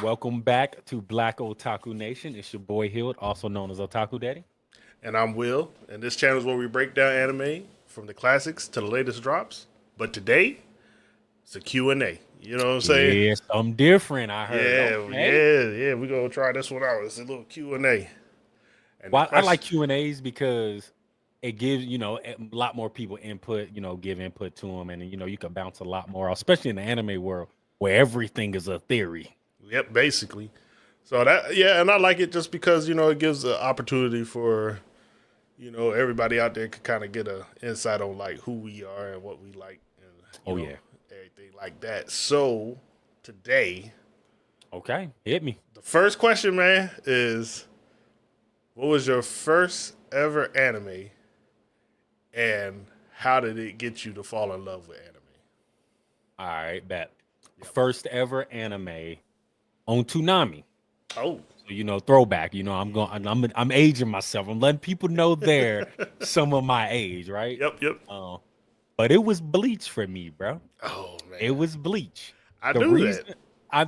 Welcome back to Black Otaku Nation. It's your boy Hild, also known as Otaku Daddy. And I'm Will, and this channel is where we break down anime from the classics to the latest drops. But today, it's a Q&A. You know what I'm saying? Yeah, something different, I heard. Yeah, Okay. yeah, yeah. We're going to try this one out. It's a little Q&A. And the Well, I like question, Q&As because it gives, a lot more people input, give input to them. And, you can bounce a lot more, especially in the anime world where everything is a theory. yep, basically. So that, yeah, and I like it just because, it gives an opportunity for, everybody out there could kind of get a insight on like who we are and what we like and, Oh, yeah. everything like that. So today, Okay. Hit me. the first question, man, is what was your first ever anime, and how did it get you to fall in love with anime? All right, bet. Yep. First ever anime on Toonami. Oh, So, throwback. I'm aging myself. I'm letting people know there some of my age, right? yep, yep. Uh, but it was Bleach for me, bro. Oh It man, was Bleach. I The do that. reason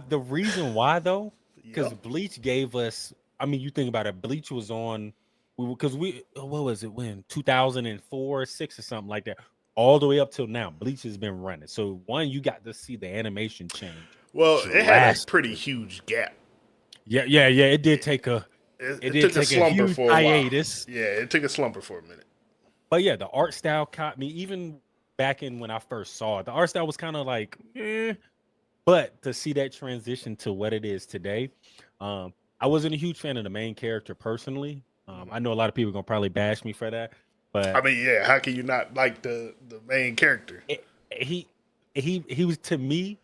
the reason why though, because Yep. Bleach gave us. I mean, you think about it. Bleach was on. Because what was it when 2004, six or something like that, all the way up till now. Bleach has been running. So one, you got to see the animation change Well, it had a pretty drastically. huge gap. Yeah, yeah, yeah. It, It it did took a take a slumber huge for a while. hiatus. Yeah, it took a slumber for a minute. But yeah, the art style caught me even back in when I first saw it. The art style was kind of like, but to see that transition to what it is today, I wasn't a huge fan of the main character personally. I know a lot of people are gonna probably bash me for that, I but mean, yeah, how can you not like the main character? it, he he was to me,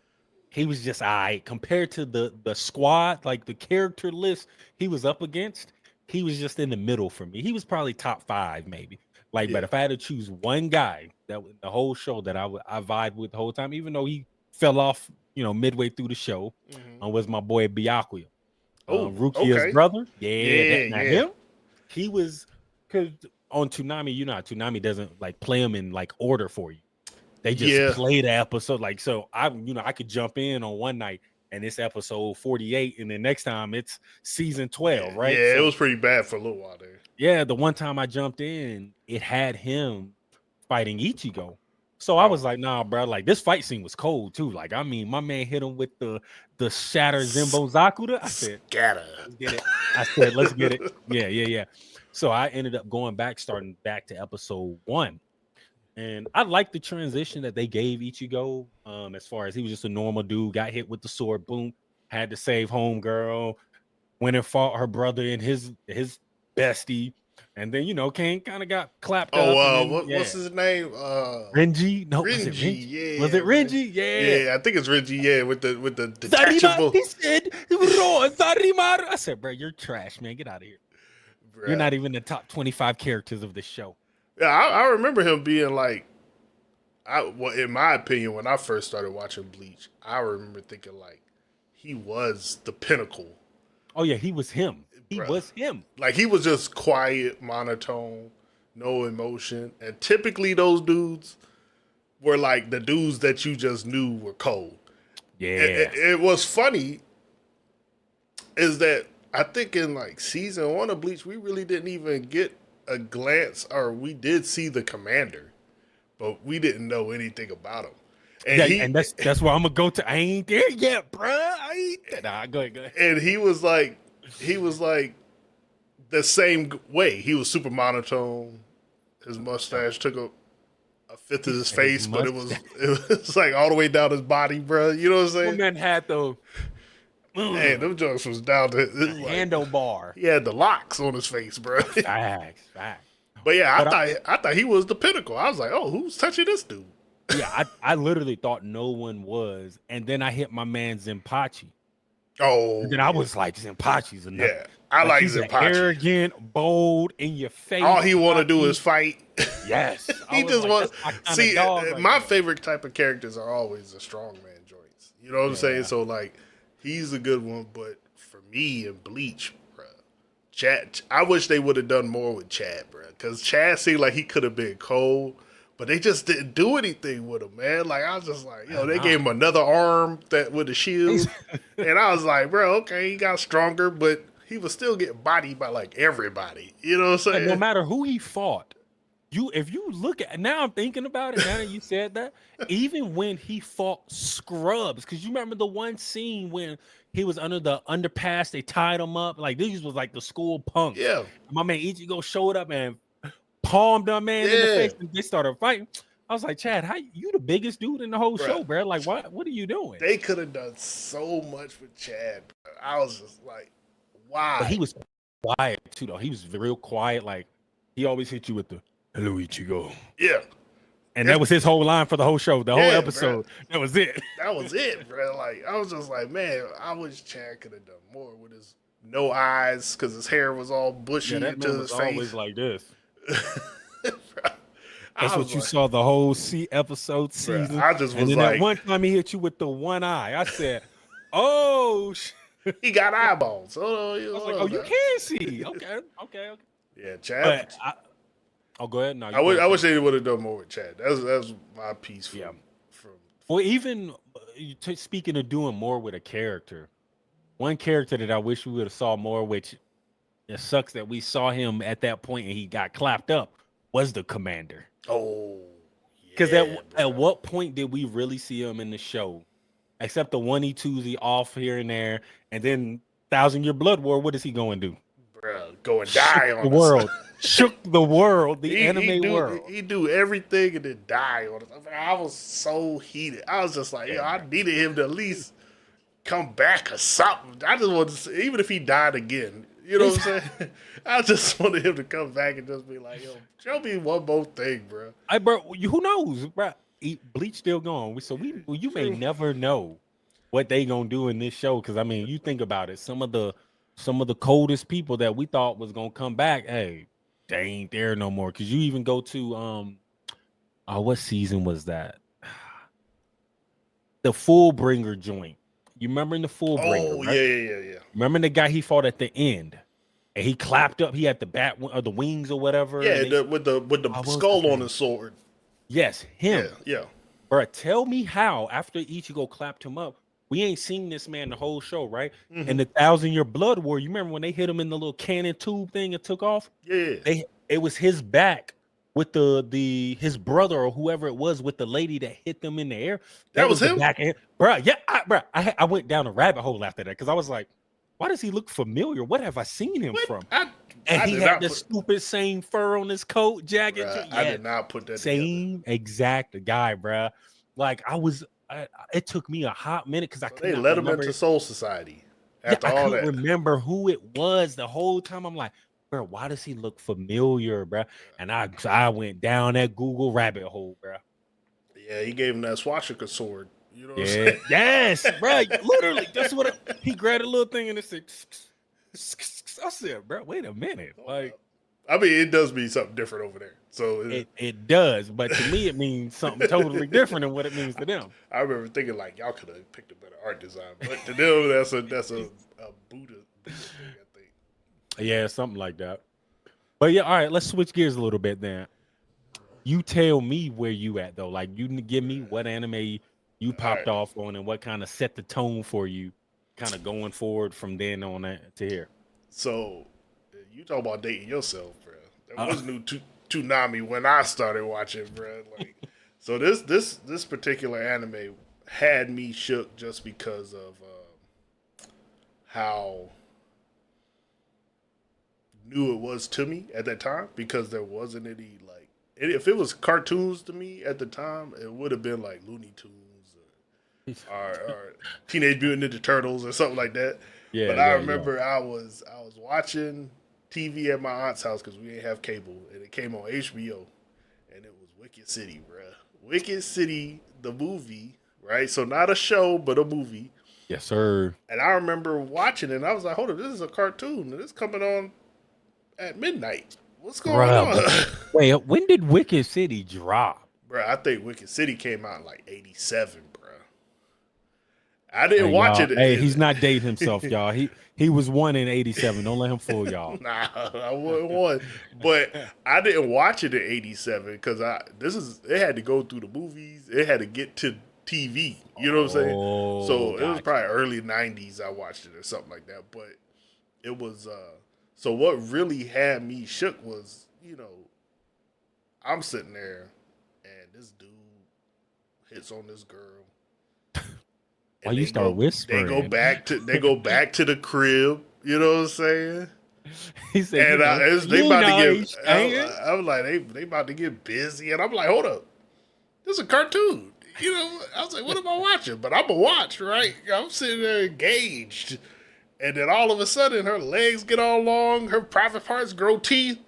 he was just I compared to the squad, like the character list he was up against. He was just in the middle for me. He was probably top five, maybe. Like, but Yeah. if I had to choose one guy the whole show that I vibe with the whole time, even though he fell off, midway through the show, Mm-hmm. was my boy Byakuya, Oh, Rukia's okay. brother. Yeah, Yeah, that now yeah, him, he was because on Toonami, how Toonami doesn't like play them in like order for you. They just yeah, play the episode like so. I could jump in on one night and it's episode 48, and then next time it's season yeah, 12, right? yeah. It So was pretty bad for a little while there. yeah, the one time I jumped in, it had him fighting Ichigo. So I Oh, was like, nah, bro. Like this fight scene was cold too. Like, I mean, my man hit him with the shatter Zimbo Zakura. I said, scatter. let's get it. I said, let's get it. Yeah, yeah, yeah. So I ended up going back, starting back to episode one. And I like the transition that they gave Ichigo. As far as he was just a normal dude, got hit with the sword, boom, had to save homegirl, went and fought her brother and his bestie, and then Kane kind of got clapped Oh, up, and then what's yeah, his name? Renji. No, was it Renji. Renji? Was it Yeah, man. Renji? Yeah. Yeah, I think it's Renji. Yeah, with the Zarima, detachable. he said, bro, Zarima. I said, bro, you're trash, man. Get out of here. You're Bruh. not even the top 25 characters of the show. Yeah, I remember him being like, well, in my opinion, when I first started watching Bleach, I remember thinking like he was the pinnacle, Oh yeah, he was him. He bruh. was him. Like he was just quiet, monotone, no emotion, and typically those dudes were like the dudes that you just knew were cold. Yeah. It was funny is that I think in like season one of Bleach, we really didn't even get a glance, or we did see the commander, but we didn't know anything about him. And Yeah, and that's where I'm gonna go to. I ain't there yet, bruh. I ain't there. Nah, go ahead, go ahead. he was like the same way. He was super monotone. His mustache took a fifth He of his said his face, but mustache. it was like all the way down his body, bro. You know what I'm My saying? man had the Man, them jokes was down to it's like handlebar. he had the locks on his face, bro. Facts, facts. But yeah, But I thought he was the pinnacle. I was like, oh, who's touching this dude? yeah, I literally thought no one was, and then I hit my man Zimpachi, and Oh then I yeah, was like, Zimpachi's another. yeah. I Like like he's an Zenpachi. arrogant, bold, in your All face he want to do is cocky. fight. Yes, I He was just like, want that's my kind of see. dog right My there. favorite type of characters are always the strongman joints. You know what I'm saying? Yeah, So like, he's a good one. But for me and Bleach, bro, Chad. I wish they would have done more with Chad, bro, because Chad seemed like he could have been cold, but they just didn't do anything with him, man. Like I was just like, they gave him another arm that with a shield, and I was like, bro, okay, he got stronger, but he was still getting bodied by like everybody. You know what I'm saying? And no matter who he fought, if you look at now, I'm thinking about it. Now that you said that, even when he fought scrubs, because you remember the one scene when he was under the underpass, they tied him up. Like these was like the school punks. Yeah, My man Ichigo showed up and palmed that man in the face, and they started fighting. I was like, Chad, how you the biggest dude in the whole show, bro? Like, what are you doing? They could have done so much with Chad. Bro. I was just like, why? But he was quiet too, though. He was real quiet. Like he always hit you with the "Hello, Ichigo." Yeah. And that was his whole line for the whole show, the whole episode. Bro. That was it. That was it, bro. Like I was just like, man, I wish Chad could have done more with his no eyes because his hair was all bushy that into man his was face. Always like this. Bro, that's what you saw the whole episode season. Bro, I just was and then like, that one time he hit you with the one eye. I said, "Oh, he got eyeballs." I was like, "Oh, you can see." Okay. Yeah, Chad. Go ahead. No, I wish they would have done more with Chad. That's my piece. From well, even speaking of doing more with a character, one character that I wish we would have saw more, which it sucks that we saw him at that point and he got clapped up, was the commander. Oh, because at what point did we really see him in the show, except the 1-2 off here and there, and then 1,000 Year Blood War? What is he going to do? Bro, go and die on the world. Shook the world, the anime world. He do everything and then die on us. I was so heated. I was just like, I needed him to at least come back or something. I just wanted to see, even if he died again. You know what I'm saying? I just wanted him to come back and just be like, show me one more thing, bro. Bro, who knows, bro? Bleach still going. So you may never know what they gonna do in this show. Because I mean, you think about it. Some of the coldest people that we thought was gonna come back, hey, they ain't there no more. Because you even go to what season was that? The Fullbringer joint. You remember in the Fullbringer? Oh, right? Yeah. Remember the guy he fought at the end, and he clapped up. He had the bat or the wings or whatever. Yeah, with the skull on his sword. Yes, him. Yeah. Bro, tell me how after Ichigo clapped him up, we ain't seen this man the whole show, right? Mm-hmm. And the 1,000 Year Blood War. You remember when they hit him in the little cannon tube thing and took off? Yeah. It was his back with his brother or whoever it was with the lady that hit them in the air. That was him, back end. Bro. Yeah, I went down a rabbit hole after that because I was like, why does he look familiar? What have I seen him from? He had the stupid same fur on his coat, jacket. Bruh, I did not put that same together. Exact guy, bro. Like it took me a hot minute because they let him into Soul Society. After all that, I couldn't remember who it was the whole time. I'm like, bro, why does he look familiar, bro? And I went down that Google rabbit hole, bro. Yeah, he gave him that swastika sword. You know what I'm saying? Yes, bro. Literally, that's what he grabbed a little thing and it said. I said, bro, wait a minute. Like, I mean, it does mean something different over there. So it does, but to me, it means something totally different than what it means to them. I remember thinking like y'all could have picked a better art design, but to them, that's a Buddha thing, I think. Yeah, something like that. But yeah, all right, let's switch gears a little bit then. You tell me where you at though. Like, you give me what anime you popped off on and what kind of set the tone for you, kind of going forward from then on to here. So, you talk about dating yourself, bro. There was no Toonami when I started watching, bro. Like, so this particular anime had me shook just because of how new it was to me at that time. Because there wasn't any like, if it was cartoons to me at the time, it would have been like Looney Tunes or Teenage Mutant Ninja Turtles or something like that. Yeah, but I remember I was watching TV at my aunt's house because we didn't have cable, and it came on HBO, and it was Wicked City, bruh. Wicked City, the movie, right? So not a show, but a movie. Yes, sir. And I remember watching it, and I was like, hold on, this is a cartoon, and it's coming on at midnight. What's going on? Wait, when did Wicked City drop? Bruh, I think Wicked City came out in like 87, bruh. I didn't Hey watch y'all. it. Hey, he's not dating himself, y'all. He was one in '87. Don't let him fool y'all. Nah, I wasn't one. But I didn't watch it in '87 because it had to go through the movies. It had to get to TV. You know what I'm saying? Oh, So it was gotcha. probably early '90s. I watched it or something like that. But it was. So what really had me shook was, I'm sitting there, and this dude hits on this girl, Why and you they start go they go whispering? back to they go back to the crib. You know what I'm saying? He said, And they you about to know get. he's staying. I was like, they about to get busy, and I'm like, hold up, this is a cartoon. I was like, what am I watching? But I'm a watch, right? I'm sitting there engaged, and then all of a sudden, her legs get all long, her private parts grow teeth,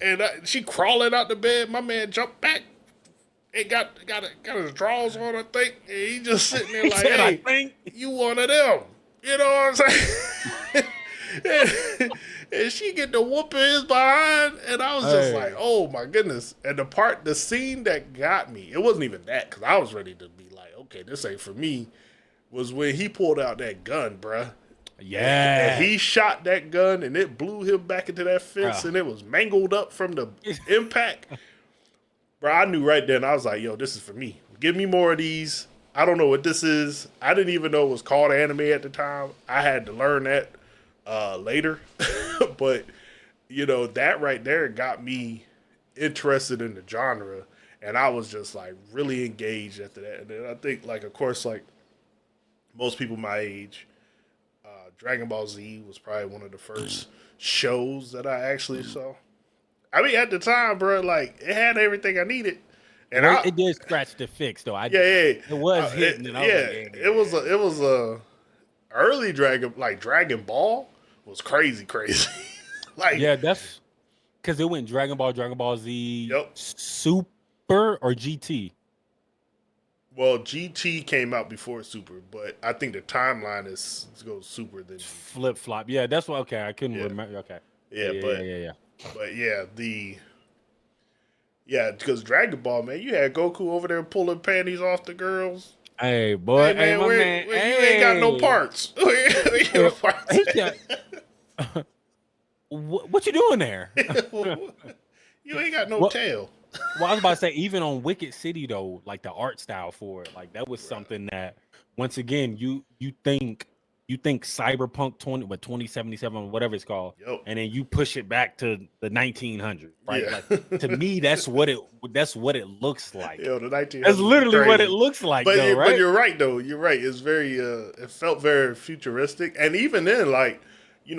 and she crawling out the bed. My man jumped back. It got his drawers on, I think, and he just sitting there He like, said, I hey, think. you one of them. You know what I'm saying? and she get the whooping his behind, and I was just like, Hey. oh my goodness. And the scene that got me, it wasn't even that, because I was ready to be like, okay, this ain't for me, was when he pulled out that gun, bruh. And Yeah. he shot that gun, and it blew him back into that fence, Bruh. and it was mangled up from the impact. Bro, I knew right then. I was like, yo, this is for me. Give me more of these. I don't know what this is. I didn't even know it was called anime at the time. I had to learn that later. But, that right there got me interested in the genre. And I was just like really engaged after that. And then I think, like, of course, like most people my age, Dragon Ball Z was probably one of the first shows that I actually saw. I mean, at the time, bro, like it had everything I needed, It and was it did scratch the fix though. yeah, yeah, It was hitting, and I was like, yeah, it was yeah. a early Dragon Ball was crazy, crazy. Like, Yeah, that's because it went Dragon Ball Z yep. Super or GT. Well, GT came out before Super, but I think the timeline is goes Super than GT. Flip flop. Yeah, that's what. Okay, I couldn't Yeah, remember. Okay. Yeah, yeah, yeah, yeah, yeah, yeah. but yeah, because Dragon Ball, man, you had Goku over there pulling panties off the girls. Hey, Hey boy. Hey, man, my man. where you ain't got no Hey. parts. Where your Yeah, parts? he said, what you doing there? You ain't got no What? tail. Well, I was about to say, even on Wicked City though, like the art style for it, like that was Right. something that once again you think cyberpunk 2077, whatever it's called, Yep. and then you push it back to the 1900s, right? Yeah. Like to me, that's what it looks like. Yo, the That's 1900s is literally what it crazy. looks like, But though, but right? you're right though. You're right. It's very it felt very futuristic. And even then, like,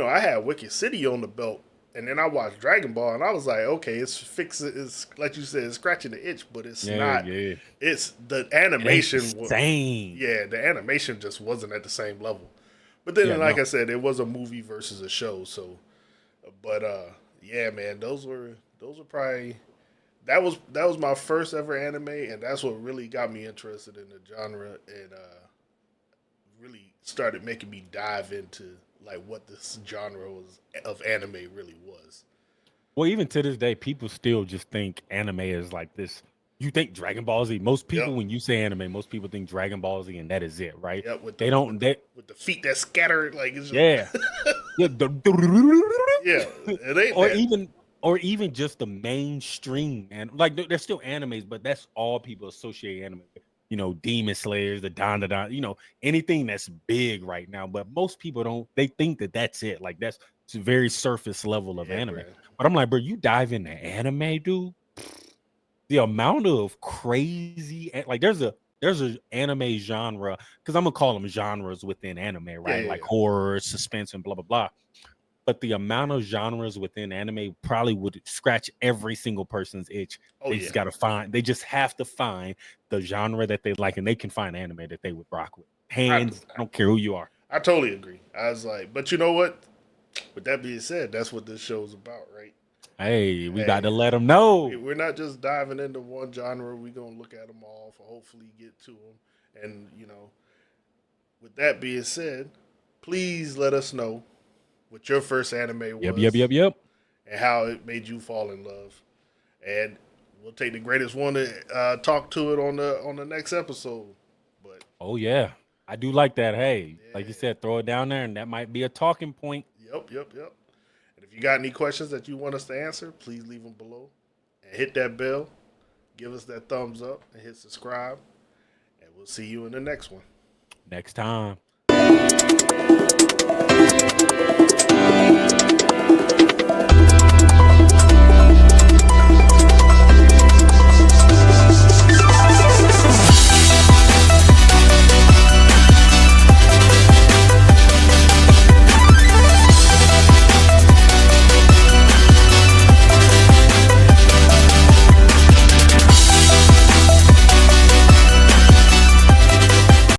I had Wicked City on the belt, and then I watched Dragon Ball, and I was like, okay, it's like you said, it's scratching the itch, but it's Yeah, not. yeah. It's the It ain't the animation. same. Yeah, the animation just wasn't at the same level. But then, Yeah, like no. I said, it was a movie versus a show. So, but yeah, man, those were probably that was my first ever anime, and that's what really got me interested in the genre, and really started making me dive into like what this genre was of anime really was. Well, even to this day, people still just think anime is like this. You think Dragon Ball Z. Most Yep, people, when you say anime, most people think Dragon Ball Z, and that is it, right? yep, with They the don't. They with the feet that scatter, like it's just yeah, yeah. yeah, it ain't or that. even or even just the mainstream and like there's still animes, but that's all people associate anime with. Demon Slayers, the Don, anything that's big right now. But most people don't. They think that that's it. Like that's it's a very surface level of Yeah, anime. bro. But I'm like, bro, you dive into anime, dude. The amount of crazy, like there's a anime genre because I'm gonna call them genres within anime, Yeah, right? yeah, Like yeah. horror, suspense, and blah blah blah. But the amount of genres within anime probably would scratch every single person's itch. Oh They just yeah. gotta find. They just have to find the genre that they like, and they can find anime that they would rock with. I, Hands, I don't care who you are. I totally agree. I was like, but you know what? With that being said, that's what this show's about, right? Hey, we got Hey, to let them know. we're not just diving into one genre. We're gonna look at them all for hopefully get to them. And with that being said, please let us know what your first anime Yep, yep, was yep, yep. and how it made you fall in love. And we'll take the greatest one to talk to it on the next episode. But Oh yeah. I do like that. Hey, like you Yeah. said, throw it down there, and that might be a talking point. Yep. And if you got any questions that you want us to answer, please leave them below. And hit that bell, give us that thumbs up, and hit subscribe. And we'll see you in the next one. Next time.